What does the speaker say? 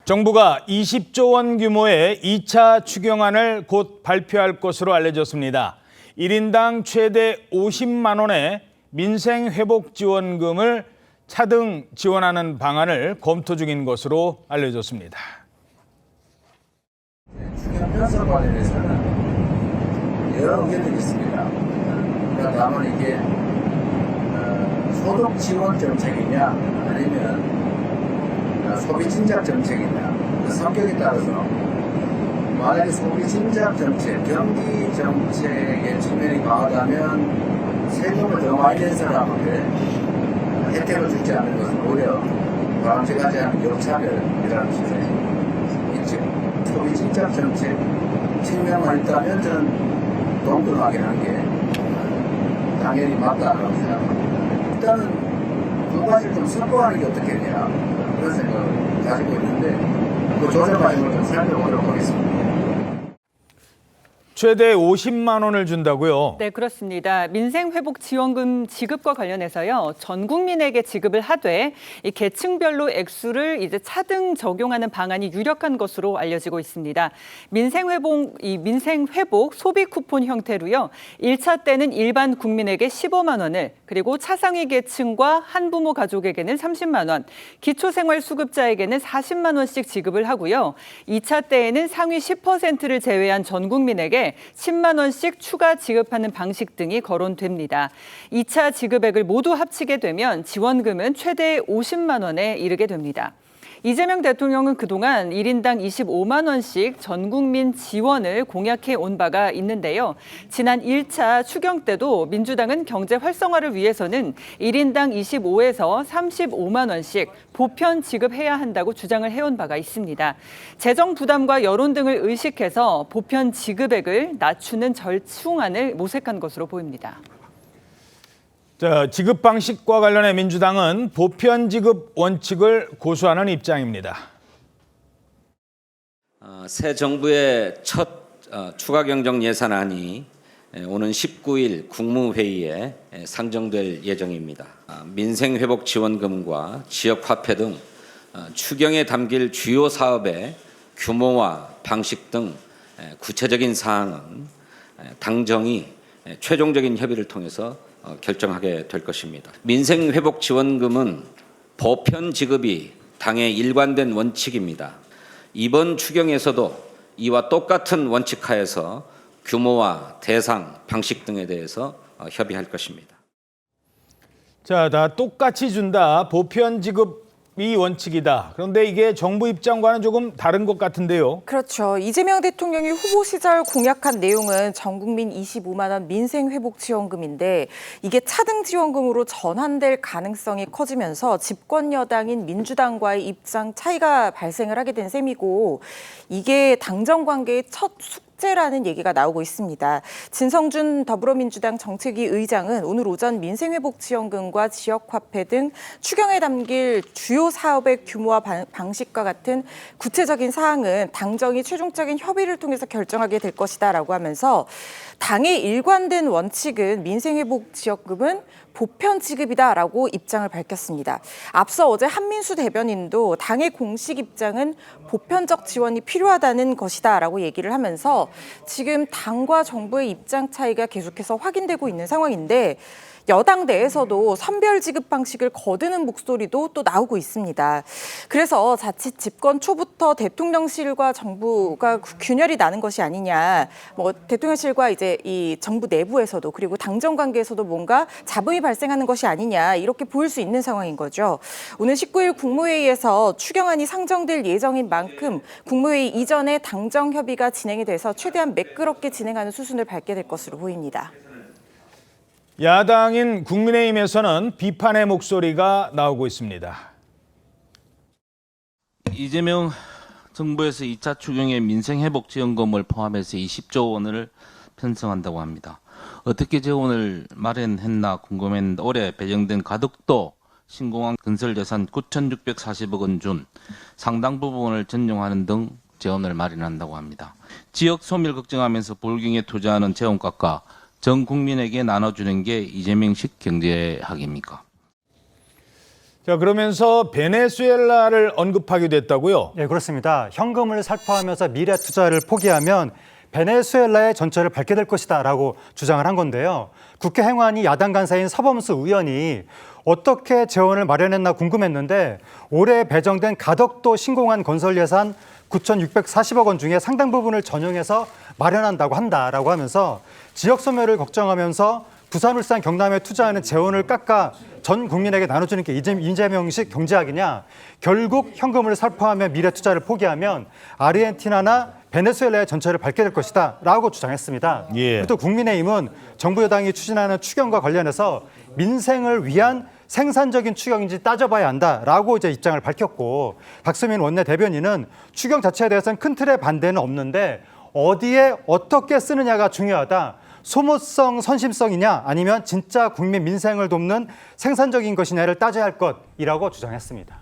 정부가 20조 원 규모의 2차 추경안을 곧 발표할 것으로 알려졌습니다. 1인당 최대 50만 원의 민생회복지원금을 차등 지원하는 방안을 검토 중인 것으로 알려졌습니다. 추경 편성 관련해서는 여러 의견들이 있습니다. 그러니까 다만 이게 소득 지원 정책이냐 아니면 소비 진작 정책이냐 그 성격에 따라서 만약에 소비 진작 정책, 경기 정책의 측면이 강하다면 세금을 더 많이 낸 사람한테 혜택을 주지 않는 것은 오히려 바람직하지 않은 역차별이라는 시선이 있죠. 소비 진작 정책 측면만 있다면 저는 동등하게 하는 게 당연히 맞다라고 생각합니다. 일단은 두 가지를 좀 섞어가는 게 어떻겠냐 그런 생각을 가지고 있는데 그 조정 과정을 좀 살펴보도록 하겠습니다. 최대 50만 원을 준다고요? 네, 그렇습니다. 민생회복지원금 지급과 관련해서요. 전 국민에게 지급을 하되 이 계층별로 액수를 이제 차등 적용하는 방안이 유력한 것으로 알려지고 있습니다. 민생회복 소비 쿠폰 형태로요. 1차 때는 일반 국민에게 15만 원을, 그리고 차상위 계층과 한부모 가족에게는 30만 원, 기초생활수급자에게는 40만 원씩 지급을 하고요. 2차 때에는 상위 10%를 제외한 전 국민에게 10만 원씩 추가 지급하는 방식 등이 거론됩니다. 2차 지급액을 모두 합치게 되면 지원금은 최대 50만 원에 이르게 됩니다. 이재명 대통령은 그동안 1인당 25만 원씩 전 국민 지원을 공약해 온 바가 있는데요. 지난 1차 추경 때도 민주당은 경제 활성화를 위해서는 1인당 25에서 35만 원씩 보편 지급해야 한다고 주장을 해온 바가 있습니다. 재정 부담과 여론 등을 의식해서 보편 지급액을 낮추는 절충안을 모색한 것으로 보입니다. 지급 방식과 관련해 민주당은 보편 지급 원칙을 고수하는 입장입니다. 새 정부의 첫 추가 경정 예산안이 오는 19일 국무회의에 상정될 예정입니다. 민생회복지원금과 지역화폐 등 추경에 담길 주요 사업의 규모와 방식 등 구체적인 사항은 당정이 최종적인 협의를 통해서 결정하게 될 것입니다. 민생회복지원금은 보편 지급이 당의 일관된 원칙입니다. 이번 추경에서도 이와 똑같은 원칙 하에서 규모와 대상, 방식 등에 대해서 협의할 것입니다. 다 똑같이 준다. 보편 지급이 원칙이다. 그런데 이게 정부 입장과는 조금 다른 것 같은데요. 그렇죠. 이재명 대통령이 후보 시절 공약한 내용은 전 국민 25만 원 민생회복지원금인데 이게 차등 지원금으로 전환될 가능성이 커지면서 집권 여당인 민주당과의 입장 차이가 발생을 하게 된 셈이고 이게 당정 관계의 첫 숙제라는 얘기가 나오고 있습니다. 진성준 더불어민주당 정책위 의장은 오늘 오전 민생회복지원금과 지역화폐 등 추경에 담길 주요 사업의 규모와 방식과 같은 구체적인 사항은 당정이 최종적인 협의를 통해서 결정하게 될 것이다라고 하면서 당의 일관된 원칙은 민생회복지원금은 보편 지급이다라고 입장을 밝혔습니다. 앞서 어제 한민수 대변인도 당의 공식 입장은 보편적 지원이 필요하다는 것이다라고 얘기를 하면서 지금 당과 정부의 입장 차이가 계속해서 확인되고 있는 상황인데 여당 내에서도 선별 지급 방식을 거드는 목소리도 또 나오고 있습니다. 그래서 자칫 집권 초부터 대통령실과 정부가 균열이 나는 것이 아니냐, 대통령실과 이제 이 정부 내부에서도 그리고 당정 관계에서도 뭔가 잡음이 발생하는 것이 아니냐 이렇게 보일 수 있는 상황인 거죠. 오늘 19일 국무회의에서 추경안이 상정될 예정인 만큼 국무회의 이전에 당정 협의가 진행이 돼서 최대한 매끄럽게 진행하는 수순을 밟게 될 것으로 보입니다. 야당인 국민의힘에서는 비판의 목소리가 나오고 있습니다. 이재명 정부에서 2차 추경에 민생회복지원금을 포함해서 20조 원을 편성한다고 합니다. 어떻게 재원을 마련했나 궁금했는데 올해 배정된 가덕도 신공항 건설 예산 9,640억 원 중 상당 부분을 전용하는 등 재원을 마련한다고 합니다. 지역 소멸 걱정하면서 볼경에 투자하는 재원값과 전 국민에게 나눠주는 게 이재명식 경제학입니까? 자, 그러면서 베네수엘라를 언급하기도 했다고요? 예, 그렇습니다. 현금을 살포하면서 미래 투자를 포기하면 베네수엘라의 전철을 밟게 될 것이다라고 주장을 한 건데요. 국회 행안위 야당 간사인 서범수 의원이 어떻게 재원을 마련했나 궁금했는데 올해 배정된 가덕도 신공항 건설 예산 9,640억 원 중에 상당 부분을 전용해서 마련한다고 한다라고 하면서 지역 소멸을 걱정하면서 부산, 울산, 경남에 투자하는 재원을 깎아 전 국민에게 나눠주는 게 이재명식 경제학이냐, 결국 현금을 살포하며 미래 투자를 포기하면 아르헨티나나 베네수엘라의 전철을 밟게 될 것이다 라고 주장했습니다. 예. 또 국민의힘은 정부 여당이 추진하는 추경과 관련해서 민생을 위한 생산적인 추경인지 따져봐야 한다라고 이제 입장을 밝혔고, 박수민 원내대변인은 추경 자체에 대해서는 큰 틀의 반대는 없는데 어디에 어떻게 쓰느냐가 중요하다. 소모성, 선심성이냐 아니면 진짜 국민 민생을 돕는 생산적인 것이냐를 따져야 할 것이라고 주장했습니다.